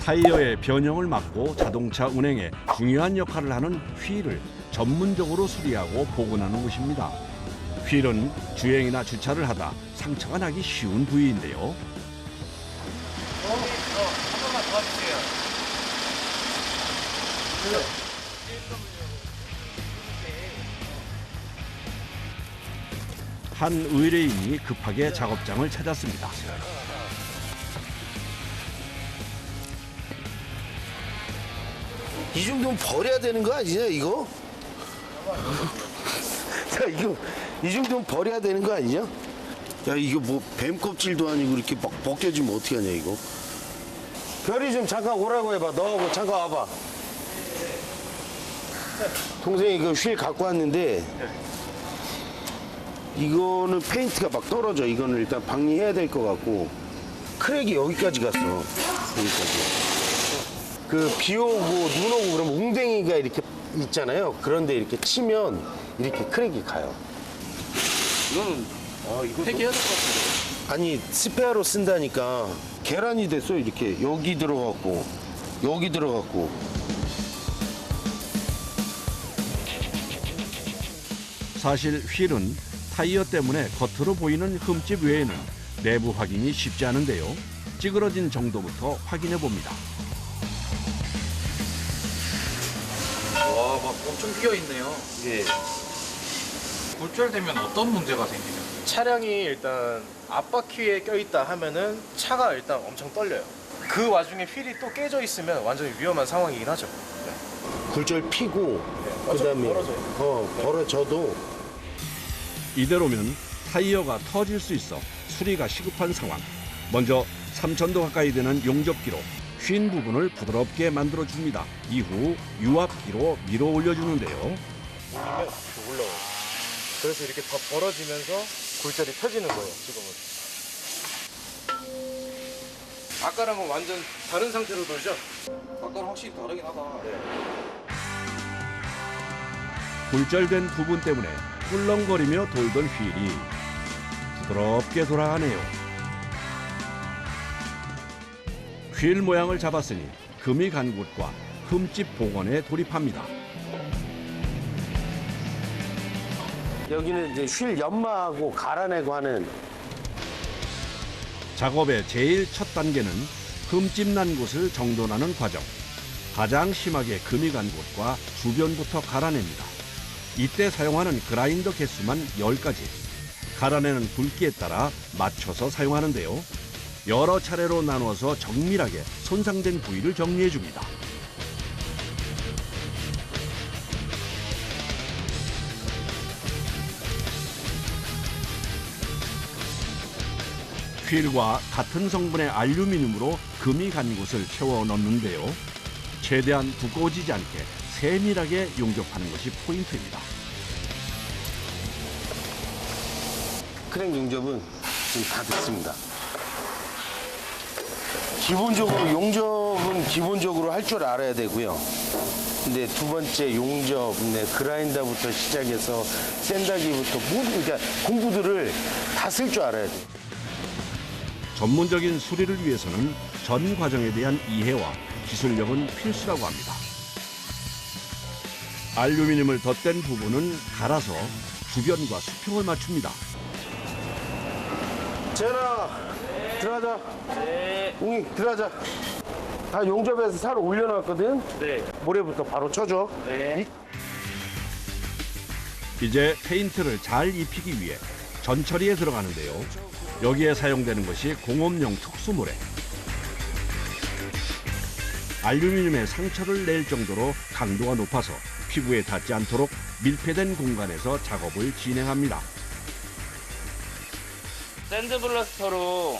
타이어의 변형을 막고 자동차 운행에 중요한 역할을 하는 휠을 전문적으로 수리하고 복원하는 곳입니다. 휠은 주행이나 주차를 하다 상처가 나기 쉬운 부위인데요. 한 번만 도와주세요. 한 의뢰인이 급하게 작업장을 찾았습니다. 이 정도면 버려야 되는 거 아니냐 이거? 야 이거 이 정도면 버려야 되는 거 아니냐? 야 이거 뭐 뱀 껍질도 아니고 이렇게 막 벗겨지면 어떻게 하냐 이거? 별이 좀 잠깐 오라고 해봐. 너하고 잠깐 와봐. 동생이 그 휠 갖고 왔는데 이거는 페인트가 막 떨어져. 이거는 일단 방리해야 될 것 같고 크랙이 여기까지 갔어. 여기까지. 그 비 오고 눈 오고 그러면 웅댕이가 이렇게 있잖아요. 그런데 이렇게 치면 이렇게 크랙이 가요. 이거는 이거 폐기해야 될 것 같은데. 아니 스페어로 쓴다니까 계란이 됐어. 이렇게 여기 들어갔고 여기 들어갔고. 사실 휠은 타이어 때문에 겉으로 보이는 흠집 외에는 내부 확인이 쉽지 않은데요. 찌그러진 정도부터 확인해 봅니다. 와, 막 엄청 끼어 있네요. 예. 굴절되면 어떤 문제가 생기죠? 차량이 일단 앞바퀴에 껴있다 하면은 차가 일단 엄청 떨려요. 그 와중에 휠이 또 깨져 있으면 완전히 위험한 상황이긴 하죠. 굴절 피고 그다음에 벌어져요. 벌어져도 이대로면 타이어가 터질 수 있어 수리가 시급한 상황. 먼저 3,000도 가까이 되는 용접기로 휜 부분을 부드럽게 만들어줍니다. 이후 유압기로 밀어 올려주는데요. 올리면 이렇게 올라와요. 그래서 이렇게 더 벌어지면서 굴절이 펴지는 거예요, 지금은. 아까랑은 완전 다른 상태로 돌죠? 아까랑 확실히 다르긴 하다. 굴절된 부분 때문에 꿀렁거리며 돌던 휠이 부드럽게 돌아가네요. 휠 모양을 잡았으니 금이 간 곳과 흠집 복원에 돌입합니다. 여기는 이제 휠 연마하고 갈아내고 하는 작업의 제일 첫 단계는 흠집 난 곳을 정돈하는 과정. 가장 심하게 금이 간 곳과 주변부터 갈아냅니다. 이때 사용하는 그라인더 개수만 10가지. 갈아내는 굵기에 따라 맞춰서 사용하는데요. 여러 차례로 나눠서 정밀하게 손상된 부위를 정리해 줍니다. 휠과 같은 성분의 알루미늄으로 금이 간 곳을 채워 넣는데요. 최대한 두꺼워지지 않게 세밀하게 용접하는 것이 포인트입니다. 크랙 용접은 지금 다 됐습니다. 기본적으로 용접은 기본적으로 할 줄 알아야 되고요. 근데 두 번째 용접, 그라인더부터 시작해서 샌다기부터 모든 그러니까 공구들을 다 쓸 줄 알아야 돼요. 전문적인 수리를 위해서는 전 과정에 대한 이해와 기술력은 필수라고 합니다. 알루미늄을 덧댄 부분은 갈아서 주변과 수평을 맞춥니다. 재현아, 들어가자. 네. 웅이, 들어가자. 다 용접해서 살 올려놨거든? 네. 모래부터 바로 쳐줘. 네. 이제 페인트를 잘 입히기 위해 전처리에 들어가는데요. 여기에 사용되는 것이 공업용 특수모래. 알루미늄에 상처를 낼 정도로 강도가 높아서 피부에 닿지 않도록 밀폐된 공간에서 작업을 진행합니다. 샌드블러스터로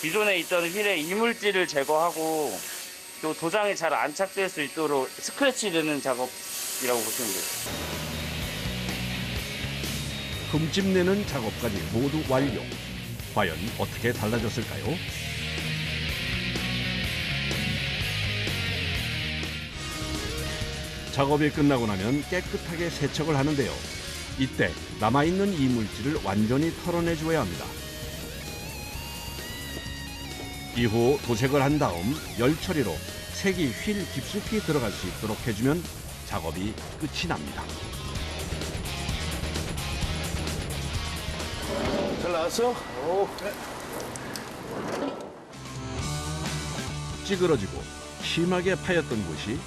기존에 있던 휠의 이물질을 제거하고 또 도장이 잘 안착될 수 있도록 스크래치 되는 작업이라고 보시면 돼요. 흠집 내는 작업까지 모두 완료. 과연 어떻게 달라졌을까요? 작업이 끝나고 나면 깨끗하게 세척을 하는데요. 이때 남아있는 이물질을 완전히 털어내줘야 합니다. 이후 도색을 한 다음 열 처리로 색이 휠 깊숙이 들어갈 수 있도록 해주면 작업이 끝이 납니다. 잘 나왔어? 찌그러지고 심하게 파였던 곳이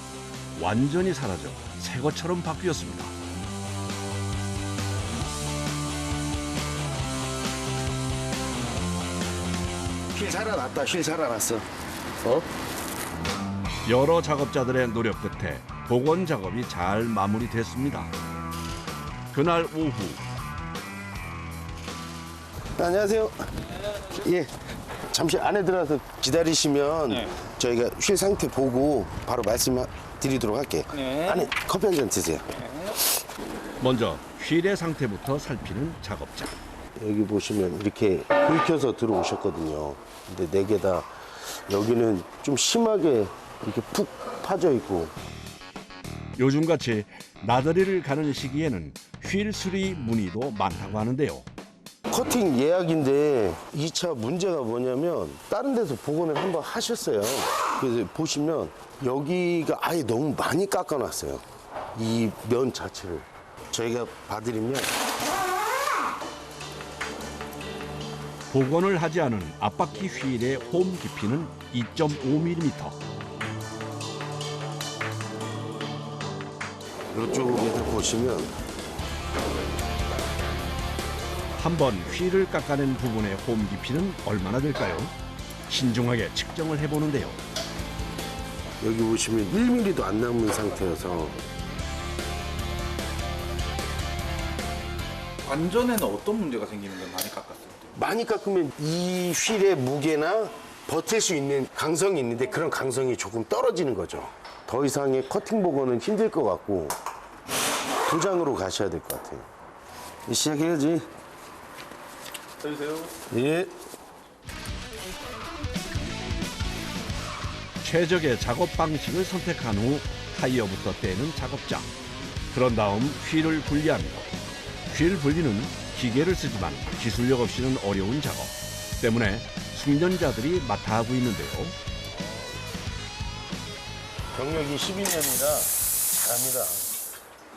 완전히 사라져 새 것처럼 바뀌었습니다. 휠 살아났다. 휠 살아났어. 여러 작업자들의 노력 끝에 복원 작업이 잘 마무리됐습니다. 그날 오후 안녕하세요. 예. 잠시 안에 들어가서 기다리시면 저희가 휠 상태 보고 바로 말씀드리도록 할게요. 안에 커피 한 잔 드세요. 먼저 휠의 상태부터 살피는 작업자. 여기 보시면 이렇게 긁혀서 들어오셨거든요. 근데 4개 다 여기는 좀 심하게 이렇게 푹 파져 있고. 요즘같이 나들이를 가는 시기에는 휠 수리 문의도 많다고 하는데요. 커팅 예약인데 2차 문제가 뭐냐면 다른 데서 복원을 한번 하셨어요. 그래서 보시면 여기가 아예 너무 많이 깎아놨어요. 이 면 자체를. 저희가 봐드리면 복원을 하지 않은 앞바퀴 휠의 홈 깊이는 2.5mm. 이쪽에서 보시면 한번 휠을 깎아낸 부분의 홈 깊이는 얼마나 될까요? 신중하게 측정을 해보는데요. 여기 보시면 1mm도 안 남은 상태여서 완전에는 어떤 문제가 생기는 건 많이 깎았을 때? 많이 깎으면 이 휠의 무게나 버틸 수 있는 강성이 있는데 그런 강성이 조금 떨어지는 거죠. 더 이상의 커팅 복원은 힘들 것 같고 도장으로 가셔야 될 것 같아요. 시작해야지. 해주세요. 예. 최적의 작업 방식을 선택한 후 타이어부터 떼는 작업자. 그런 다음 휠을 분리합니다. 휠 분리는 기계를 쓰지만 기술력 없이는 어려운 작업 때문에 숙련자들이 맡아 하고 있는데요. 경력이 12년이라 잘합니다.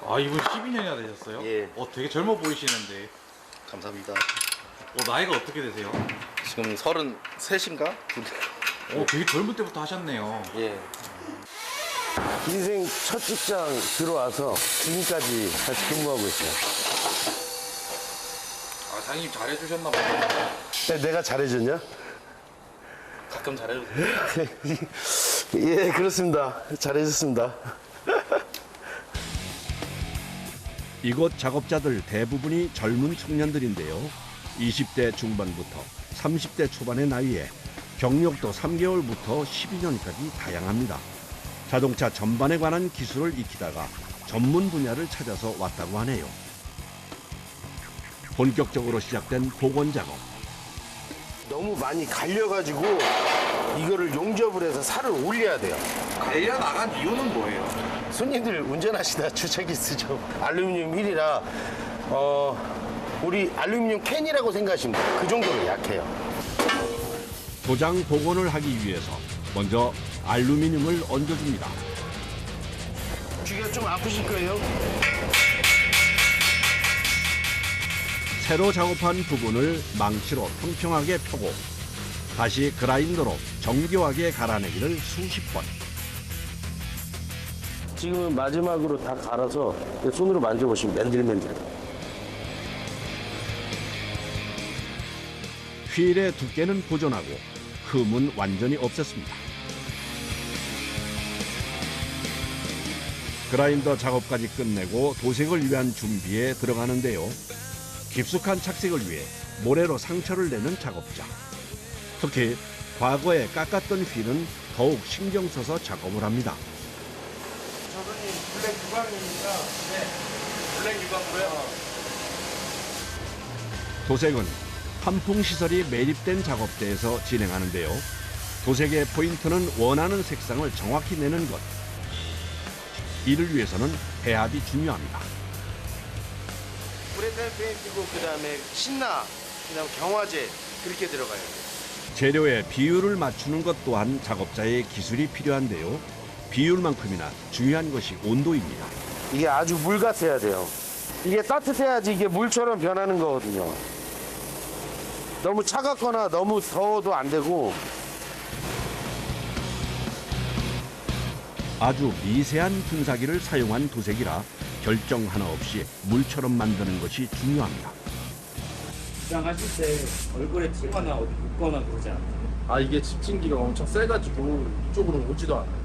아, 이분 12년이나 되셨어요? 예. 되게 젊어 보이시는데. 감사합니다. 나이가 어떻게 되세요? 지금 33인가? 되게 젊을 때부터 하셨네요. 예. 인생 첫 직장 들어와서 지금까지 같이 근무하고 있어요. 아, 사장님 잘해주셨나 봐요. 내가 잘해줬냐? 가끔 잘해주세요. 예, 그렇습니다. 잘해줬습니다. 이곳 작업자들 대부분이 젊은 청년들인데요. 20대 중반부터 30대 초반의 나이에 경력도 3개월부터 12년까지 다양합니다. 자동차 전반에 관한 기술을 익히다가 전문 분야를 찾아서 왔다고 하네요. 본격적으로 시작된 복원 작업. 너무 많이 갈려가지고 이거를 용접을 해서 살을 올려야 돼요. 갈려 나간 이유는 뭐예요? 손님들 운전하시다 주차기 쓰죠. 알루미늄 휠이라 우리 알루미늄 캔이라고 생각하시면 돼요. 그 정도로 약해요. 도장 복원을 하기 위해서 먼저 알루미늄을 얹어줍니다. 귀가 좀 아프실 거예요. 새로 작업한 부분을 망치로 평평하게 펴고 다시 그라인더로 정교하게 갈아내기를 수십 번. 지금은 마지막으로 다 갈아서 손으로 만져보시면 맨들맨들. 휠의 두께는 보존하고 흠은 완전히 없앴습니다. 그라인더 작업까지 끝내고 도색을 위한 준비에 들어가는데요. 깊숙한 착색을 위해 모래로 상처를 내는 작업자. 특히 과거에 깎았던 휠은 더욱 신경 써서 작업을 합니다. 저분이 블랙 유광이니까 블랙 유광으로요. 도색은 환풍시설이 매립된 작업대에서 진행하는데요. 도색의 포인트는 원하는 색상을 정확히 내는 것. 이를 위해서는 배합이 중요합니다. 우레탄 페인트고 그다음에 신나, 그다음 경화제 그렇게 들어가요. 재료의 비율을 맞추는 것 또한 작업자의 기술이 필요한데요. 비율만큼이나 중요한 것이 온도입니다. 이게 아주 물 같아야 돼요. 이게 따뜻해야지 이게 물처럼 변하는 거거든요. 너무 차갑거나 너무 더워도 안 되고. 아주 미세한 분사기를 사용한 도색이라 결정 하나 없이 물처럼 만드는 것이 중요합니다. 도장하실 때 얼굴에 튀거나 어디 묻거나 그러지 않아요? 아 이게 집진기가 엄청 세가지고 이쪽으로 오지도 않아요.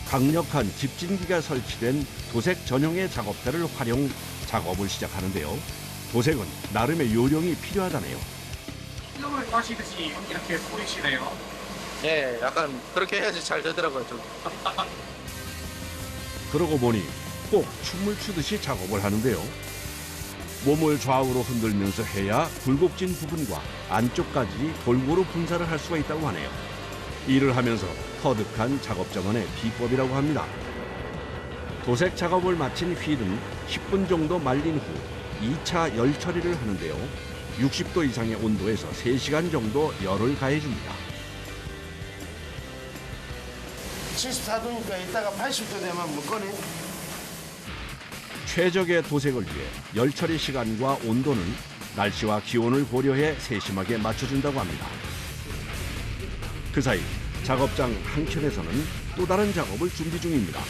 강력한 집진기가 설치된 도색 전용의 작업대를 활용 작업을 시작하는데요. 도색은 나름의 요령이 필요하다네요. 필름을 하시듯이 이렇게 뿌리시네요. 예, 약간 그렇게 해야지 잘 되더라고요. 좀. 그러고 보니 꼭 춤을 추듯이 작업을 하는데요. 몸을 좌우로 흔들면서 해야 굴곡진 부분과 안쪽까지 골고루 분사를 할 수가 있다고 하네요. 일을 하면서 터득한 작업자만의 비법이라고 합니다. 도색 작업을 마친 휠은 10분 정도 말린 후 2차 열 처리를 하는데요. 60도 이상의 온도에서 3시간 정도 열을 가해줍니다. 74도니까 이따가 80도 되면 한번 꺼내. 최적의 도색을 위해 열 처리 시간과 온도는 날씨와 기온을 고려해 세심하게 맞춰준다고 합니다. 그 사이 작업장 한켠에서는 또 다른 작업을 준비 중입니다.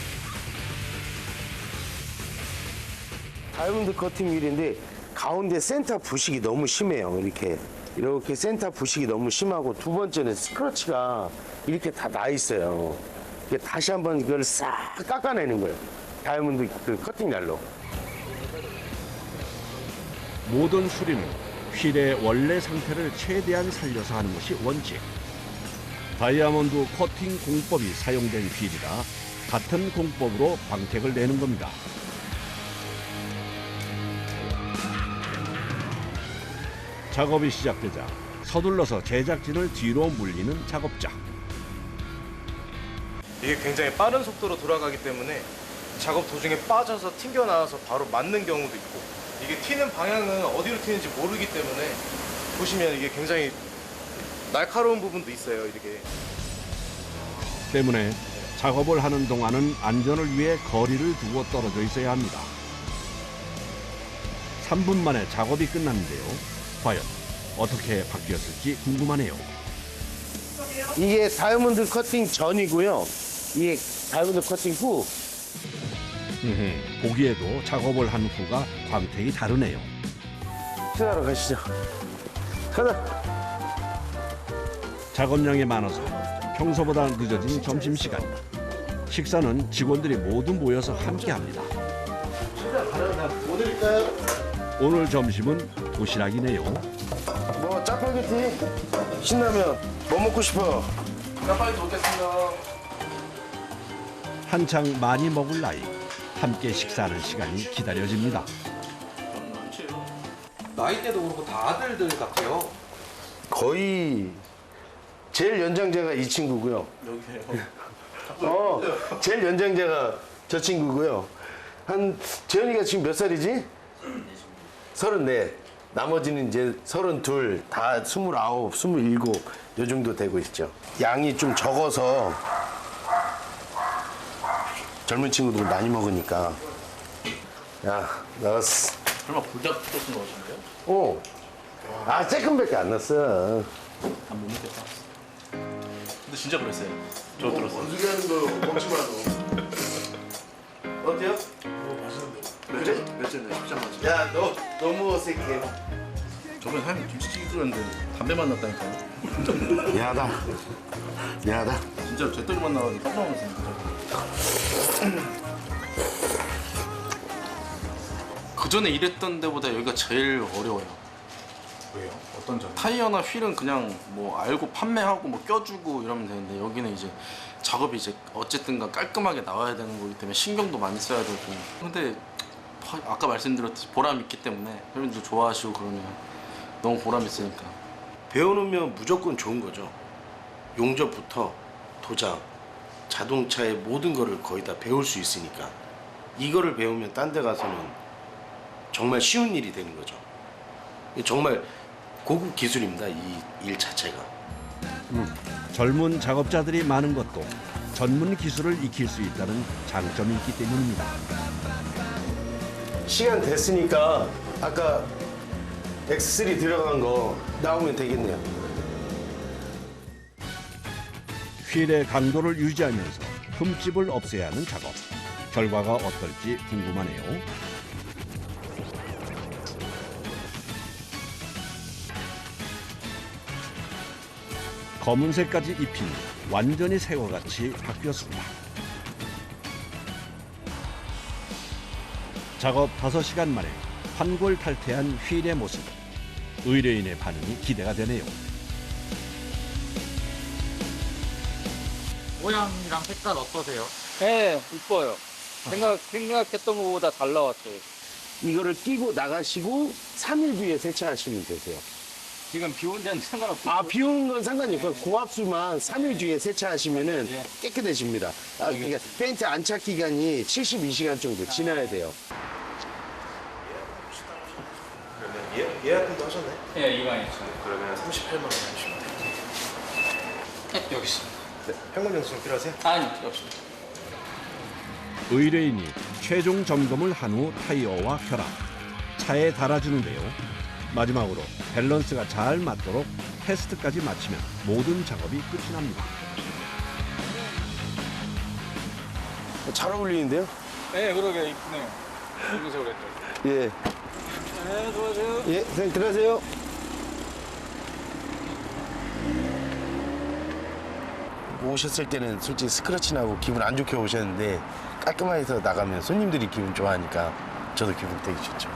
다이아몬드 커팅 휠인데 가운데 센터 부식이 너무 심해요. 이렇게 센터 부식이 너무 심하고, 두 번째는 스크러치가 이렇게 다 나 있어요. 이게 다시 한번 이걸 싹 깎아내는 거예요. 다이아몬드 그 커팅 날로. 모든 수리는 휠의 원래 상태를 최대한 살려서 하는 것이 원칙. 다이아몬드 코팅 공법이 사용된 휠이라 같은 공법으로 광택을 내는 겁니다. 작업이 시작되자 서둘러서 제작진을 뒤로 물리는 작업자. 이게 굉장히 빠른 속도로 돌아가기 때문에 작업 도중에 빠져서 튕겨나와서 바로 맞는 경우도 있고, 이게 튀는 방향은 어디로 튀는지 모르기 때문에 보시면 이게 굉장히 날카로운 부분도 있어요. 이렇게. 때문에 작업을 하는 동안은 안전을 위해 거리를 두고 떨어져 있어야 합니다. 3분 만에 작업이 끝났는데요. 과연 어떻게 바뀌었을지 궁금하네요. 이게 다이아몬드 커팅 전이고요. 이게 다이아몬드 커팅 후. 보기에도 작업을 한 후가 광택이 다르네요. 식사하러 가시죠. 가자. 작업량이 많아서 평소보다 늦어진 점심시간. 식사는 직원들이 모두 모여서 함께합니다. 뭐 드릴까요? 오늘 점심은 도시락이네요. 뭐 짜파게티, 신라면, 뭐 먹고 싶어? 빨리 먹겠습니다. 한창 많이 먹을 나이. 함께 식사하는 시간이 기다려집니다. 나이대도 그렇고 다 아들들 같아요. 거의 제일 연장자가 이 친구고요. 제일 연장자가 저 친구고요. 재현이가 지금 몇 살이지? 34. 나머지는 이제 32, 다 29, 27, 요 정도 되고 있죠. 양이 좀 적어서 젊은 친구들 많이 먹으니까. 야, 나왔어. 설마 불닭 소스 넣으신대요? 조금밖에 안 넣었어. 안 못 먹겠다. 근데 진짜 그랬어요. 저 들었어요. 원숭이 하는 거 먹지 마도. 어때요? 몇째 쉽지 않았지. 야, 너 너무 어색해. 저번에 사장님 김치찌개 끓였는데 담배 맛 났다니까요. 미안하다. 미안하다. 진짜로 잿더리 맛 나가지고 깜짝 놀랐어요. 그 전에 일했던 데보다 여기가 제일 어려워요. 왜요? 어떤 점? 타이어나 휠은 그냥 뭐 알고 판매하고 뭐 껴주고 이러면 되는데, 여기는 이제 작업이 이제 어쨌든가 깔끔하게 나와야 되는 거기 때문에 신경도 많이 써야 되고. 근데 아까 말씀드렸듯이 보람 있기 때문에 회원님도 좋아하시고 그러면 너무 보람 있으니까. 배워놓으면 무조건 좋은 거죠. 용접부터 도장, 자동차의 모든 거를 거의 다 배울 수 있으니까. 이거를 배우면 딴 데 가서는 정말 쉬운 일이 되는 거죠. 정말 고급 기술입니다, 이 일 자체가. 젊은 작업자들이 많은 것도 전문 기술을 익힐 수 있다는 장점이 있기 때문입니다. 시간 됐으니까 아까 X3 들어간 거 나오면 되겠네요. 휠의 강도를 유지하면서 흠집을 없애야 하는 작업. 결과가 어떨지 궁금하네요. 검은색까지 입힌 완전히 새와 같이 바뀌었습니다. 작업 5시간 만에 환골탈태한 휠의 모습. 의뢰인의 반응이 기대가 되네요. 모양이랑 색깔 어떠세요? 네, 이뻐요. 생각했던 것보다 잘 나왔어요. 이거를 끼고 나가시고 3일 뒤에 세차하시면 되세요. 지금 비 온 데는 상관없고. 아, 비 오는 건 상관이 없고 고압수만 3일 뒤에 세차하시면은 예. 깨끗해집니다. 아, 그러니까 페인트 안착 기간이 72시간 정도 지나야 돼요. 그러면 예약금도 하셨네? 예, 이만했죠. 그러면 38만 원 해주시면 돼요. 네, 여기 있습니다. 네, 현금 영수증 필요하세요? 아니, 없습니다. 의뢰인이 최종 점검을 한 후 타이어와 결합, 차에 달아주는데요. 마지막으로 밸런스가 잘 맞도록 테스트까지 마치면 모든 작업이 끝이 납니다. 잘 어울리는데요? 네, 그러게 이쁘네요. 검은색으로 했죠. 예. 네, 수고하세요. 예, 선생님 들어가세요. 오셨을 때는 솔직히 스크래치 나고 기분 안 좋게 오셨는데 깔끔하게 해서 나가면 손님들이 기분 좋아하니까 저도 기분 되게 좋죠.